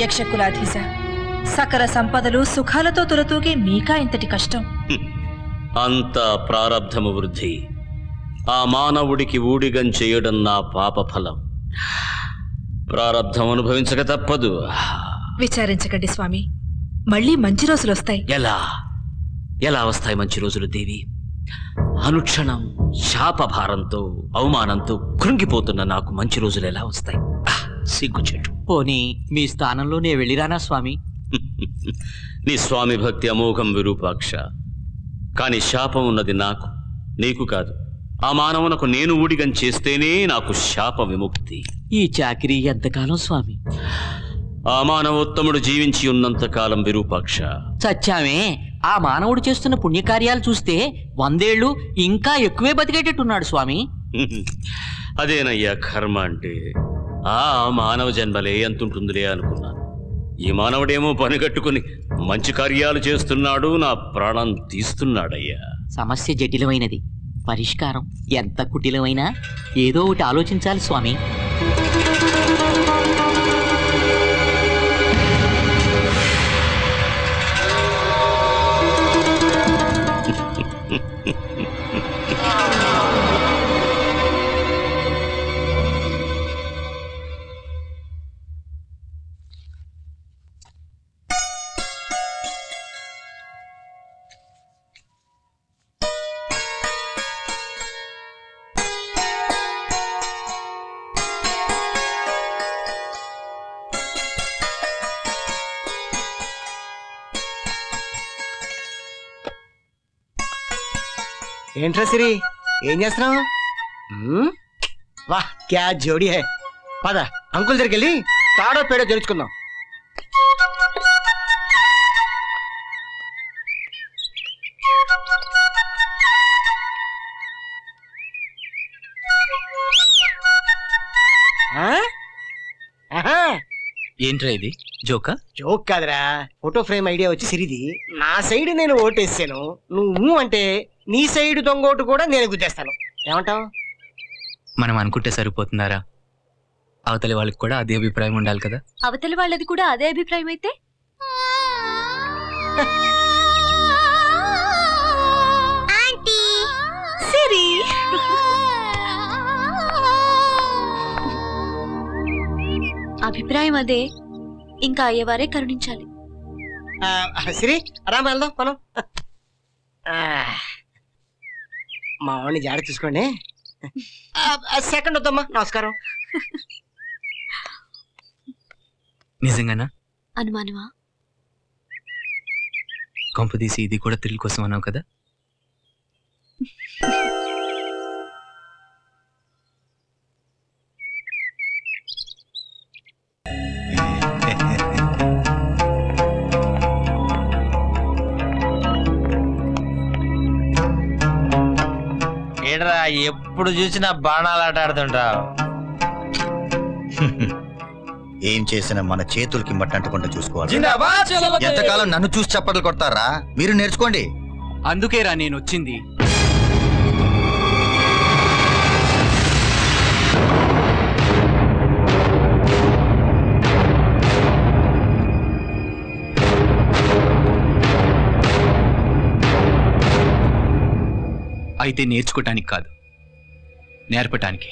యక్షకులాధీశ, సకల సంపదలు సుఖాలతో తులతూగే మీకా ఇంతటి కష్టం? అంతా ప్రారబ్ధము వృద్ధి. ఆ మానవుడికి ఊడిగం చేయడం నా పాపఫలం. ప్రారబ్ధం అనుభవించక తప్పదు. విచారించకండి స్వామి, మళ్ళీ మంచి రోజులొస్తాయి. ఎలా వస్తాయి మంచి రోజులు దేవి? అనుక్షణం శాపభారంతో అవమానంతో కృంగిపోతున్న నాకు మంచి రోజులు ఎలా వస్తాయి? సిగ్గుచెట్టు. పోనీ మీ స్థానంలో నే వెళ్ళిరానా స్వామి? నీ స్వామి భక్తి అమోఘం విరూపాక్ష. కాని శాపం ఉన్నది నాకు, నీకు కాదు. ఆ మానవునకు నేను ఊడిగం చేస్తేనే నాకు శాప విముక్తి. ఈ చాకిరీ ఎంతకాలం స్వామి? ఆ మానవోత్తముడు జీవించి ఉన్నంత కాలం విరూపాక్ష. చచ్చామే, ఆ మానవుడు చేస్తున్న పుణ్యకార్యాలు చూస్తే 100 ఏళ్ళు ఇంకా ఎక్కువే బతికేటట్టున్నాడు స్వామి. అదేనయ్యా కర్మ అంటే. ఆ మానవ జన్మలే ఎంతుంటుందిలే అనుకున్నాను. ఈ మానవుడేమో పనిగట్టుకుని మంచి కార్యాలు చేస్తున్నాడు, నా ప్రాణం తీస్తున్నాడయ్యా. సమస్య జటిలమైనది, పరిష్కారం ఎంత కుటిలమైనా ఏదో ఒకటి ఆలోచించాలి స్వామి. ఏంట్రా సిరి, ఏం చేస్తున్నావు? వాహ్ క్యా జోడీ హై. పద అంకుల్ దగ్గరికి వెళ్ళి తాడో పేడో తెలుసుకుందాం. ఏంట్రా ఇది? జోకా? జోక్ కాదురా, ఫోటో ఫ్రేమ్ ఐడియా వచ్చి సిరిది. నా సైడ్ నేను ఓటేసాను, నువ్వు అంటే నీ సైడ్ దొంగోటు కూడా నేను గుద్దేస్తాను. ఏమంటావు? మనం అనుకుంటే సరిపోతున్నారా? అవతలి వాళ్ళకి కూడా అదే అభిప్రాయం ఉండాలి కదా. అవతలి వాళ్ళది కూడా అదే అభిప్రాయం అయితే అభిప్రాయం అదే, ఇంకా అయ్యేవారే కరుణించాలి. సిరి రామ వెళ్దాం మనం. మా వాడిని జాగ్రత్త చూసుకోండి. సెకండ్ వద్దమ్మా, నమస్కారం. నిజంగానా? అనుమానమా? కొంపదీసి ఇది కూడా థ్రిల్ కోసం అన్నావు కదా. ఏడ్రా ఎప్పుడు చూసినా బాణాలు ఆట ఆడుతుంటావు. ఏం చేసినా మన చేతులకి మట్టంటకుండా చూసుకోవాలి. ఎంతకాలం నన్ను చూసి చప్పట్లు కొడతారా? మీరు నేర్చుకోండి. అందుకేరా నేను వచ్చింది. అయితే నేర్చుకోవటానికి కాదు, నేర్పటానికి.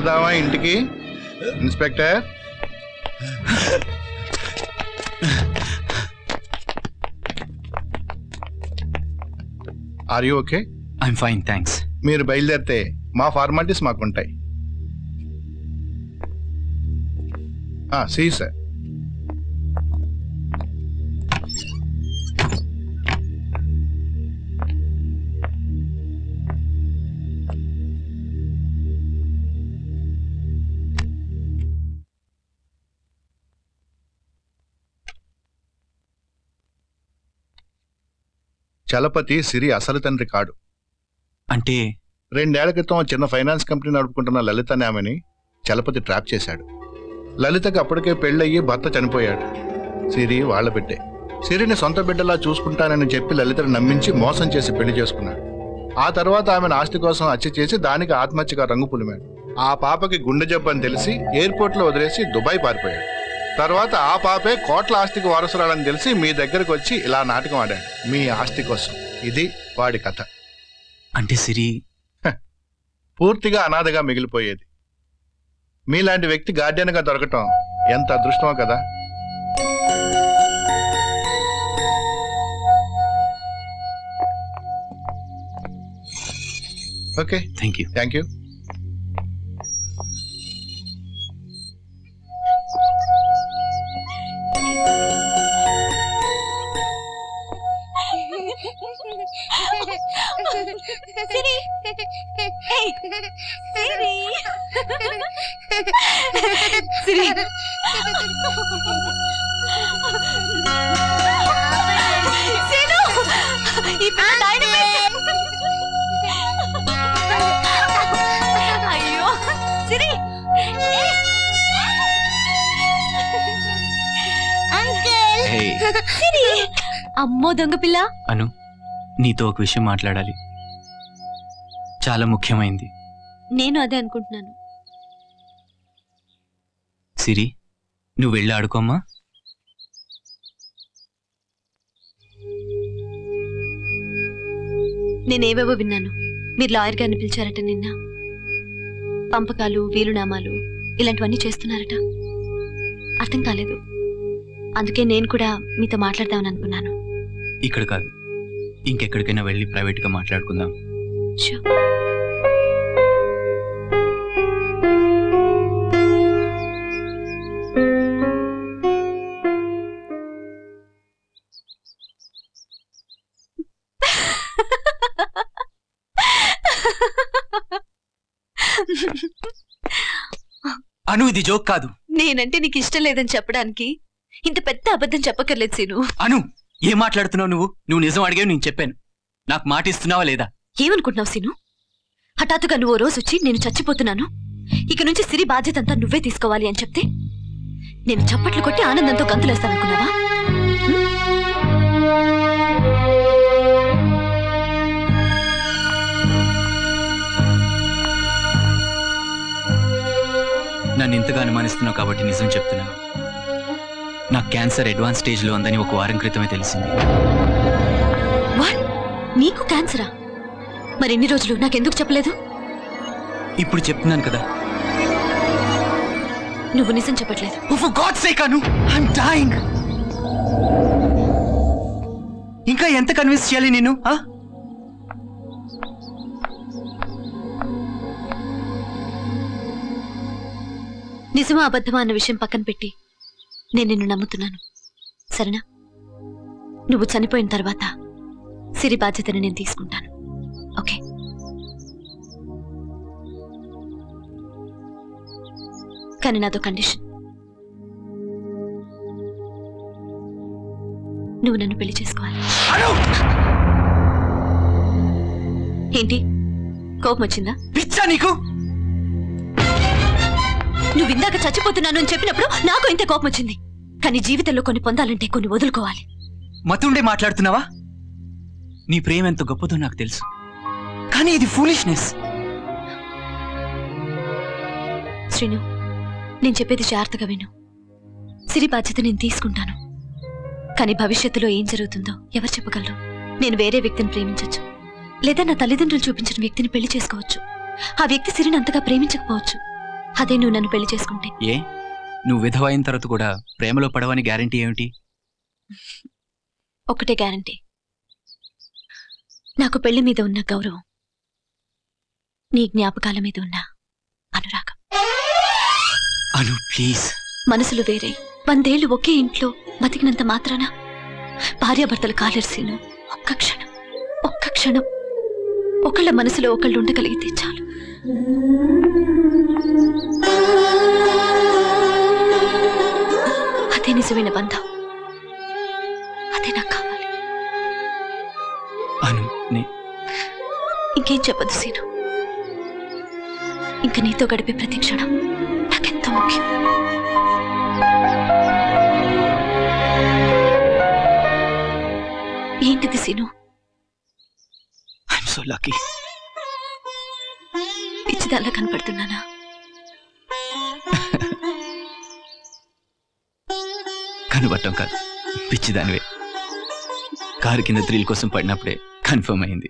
వెళదామా ఇంటికి inspector? Are you okay? I'm fine, thanks. మీరు బయలుదేరితే మా ఫార్మాలిటీస్ మాకుంటాయి. See sir. చలపతి సిరి అసలు తండ్రి కాడు. అంటే 2 ఏళ్ల క్రితం చిన్న ఫైనాన్స్ కంపెనీ నడుపుకుంటున్న లలిత అనే ఆమెని చలపతి ట్రాప్ చేశాడు. లలితకు అప్పటికే పెళ్ళయ్యి భర్త చనిపోయాడు. సిరి వాళ్ళ బిడ్డే. సిరిని సొంత బిడ్డలా చూసుకుంటానని చెప్పి లలితను నమ్మించి మోసం చేసి పెళ్లి చేసుకున్నాడు. ఆ తర్వాత ఆమెను ఆస్తి కోసం హత్య చేసి దానికి ఆత్మహత్యగా రంగు పులిమాడు. ఆ పాపకి గుండె జబ్బు అని తెలిసి ఎయిర్పోర్ట్లో వదిలేసి దుబాయ్ పారిపోయాడు. తర్వాత ఆ పాపే కోట్ల ఆస్తికి వారసురాలని తెలిసి మీ దగ్గరకు వచ్చి ఇలా నాటకం ఆడాడు మీ ఆస్తి కోసం. ఇది వాడి కథ. అంటే సిరి పూర్తిగా అనాథగా మిగిలిపోయేది. మీలాంటి వ్యక్తి గార్డియన్గా దొరకటం ఎంత అదృష్టమో కదా. Okay, thank you. Thank you. Siri ఏయ్ సిరి సిరి సిను ఈ పిల్ల డైనమైట్. అయ్యో సిరి అంకుల్ Hey. సిరి అమ్మో దొంగ పిల్ల. అను, నీతో ఒక విషయం మాట్లాడాలి, చాలా ముఖ్యమైంది. నేను అదే అనుకుంటున్నాను. సిరి, నువ్వు వెళ్ళి ఆడుకోమ్మా. నేనేవేవో విన్నాను. మీరు లాయర్ గారిని పిలిచారట నిన్న. పంపకాలు, వీలునామాలు ఇలాంటివన్నీ చేస్తున్నారట. అర్థం కాలేదు. అందుకే నేను కూడా మీతో మాట్లాడదామని అనుకున్నాను. ఇక్కడ కాదు, ఇంకెక్కడికైనా వెళ్ళి ప్రైవేట్గా మాట్లాడుకుందాం. Sure. అను, ఇది జోక్ కాదు. నేనంటే నీకు ఇష్టం లేదని చెప్పడానికి ఇంత పెద్ద అబద్ధం చెప్పక్కర్లేదు సీను. అను, ఏం మాట్లాడుతున్నావు నువ్వు? నువ్వు నిజం అడిగావు, నేను చెప్పాను. నాకు మాట ఇస్తున్నావా లేదా? ఏమనుకుంటున్నావు సీను? హఠాత్తుగా నువ్వు ఓ రోజు వచ్చి నేను చచ్చిపోతున్నాను, ఇక నుంచి సిరి బాధ్యత అంతా నువ్వే తీసుకోవాలి అని చెప్తే నేను చప్పట్లు కొట్టి ఆనందంతో గంతులేస్తాననుకున్నావా? నన్ను ఇంతగా అనుమానిస్తున్నావు కాబట్టి నిజం చెప్తున్నాను. నాకు క్యాన్సర్ అడ్వాన్స్ స్టేజ్లో ఉందని ఒక వారం క్రితమే తెలిసింది. వాట్? నీకు క్యాన్సరా? మరి ఎన్ని రోజులు నాకెందుకు చెప్పలేదు? ఇప్పుడు చెప్తున్నాను కదా. నువ్వు నిజం చెప్పట్లేదు. Oh, for God's sake, Anu! I'm dying! ఇంకా ఎంత కన్విన్స్ చేయాలి నేను? నిజమా అబద్ధమా అన్న విషయం పక్కన పెట్టి నేను నిన్ను నమ్ముతున్నాను, సరేనా? నువ్వు చనిపోయిన తర్వాత సిరి బాధ్యతను నేను తీసుకుంటాను, ఓకే? కానీ నాతో కండిషన్. నువ్వు నన్ను పెళ్లి చేసుకోవాలి. ఏంటి, కోపం వచ్చిందా? పిచ్చా నీకు? నువ్వు ఇందాక చచ్చిపోతున్నాను అని చెప్పినప్పుడు నాకు ఇంత కోపం వచ్చింది. కానీ జీవితంలో కొన్ని పొందాలంటే కొన్ని వదులుకోవాలి. మతుండే మాట్లాడుతున్నావా? నీ ప్రేమ ఎంత గొప్పదో నాకు తెలుసు, కానీ ఇది ఫూలిష్నెస్. శ్రీను, నేను చెప్పేది జాగ్రత్తగా విను. సిరి బాధ్యత నేను తీసుకుంటాను, కానీ భవిష్యత్తులో ఏం జరుగుతుందో ఎవరు చెప్పగలరు? నేను వేరే వ్యక్తిని ప్రేమించవచ్చు, లేదా నా తల్లిదండ్రులు చూపించిన వ్యక్తిని పెళ్లి చేసుకోవచ్చు. ఆ వ్యక్తి సిరిని అంతగా ప్రేమించకపోవచ్చు. అదే నువ్వు నన్ను పెళ్లి చేసుకుంటే. ఏ నువ్వు విధవ అయిన తర్వాత కూడా ప్రేమలో పడవని గ్యారంటీ ఏమిటి? ఒకటే గ్యారంటీ, నాకు పెళ్లి మీద ఉన్న గౌరవం, నీ జ్ఞాపకాల మీద ఉన్న అనురాగం. అను ప్లీజ్. మనసులు వేరే 100 ఏళ్లు ఒకే ఇంట్లో బతికినంత మాత్రాన భార్యాభర్తలు కాలేర్సీను ఒక్క క్షణం ఒకళ్ళ మనసులో ఒకళ్ళు ఉండగలిగితే చాలు. అదే నిజమైన బంధం, అదే నాకు కావాలి. అను ఇంకేం చెప్పదు సీను. ఇంక నీతో గడిపే ప్రతి క్షణం నాకెంతో ముఖ్యం. ఏంటిది సీను? I'm so lucky. పిచ్చిదాల్లా కనపడుతున్నానా? కనుబట్టం కాదు, పిచ్చిదానివే. కారు కింద థ్రిల్ కోసం పడినప్పుడే కన్ఫర్మ్ అయింది.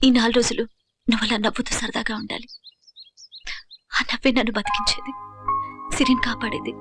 ఈ 4 రోజులు నువ్వు అలా నవ్వుతూ సరదాగా ఉండాలి. ఆ నవ్వే నన్ను బతికించేది, సిరిని కాపాడేది.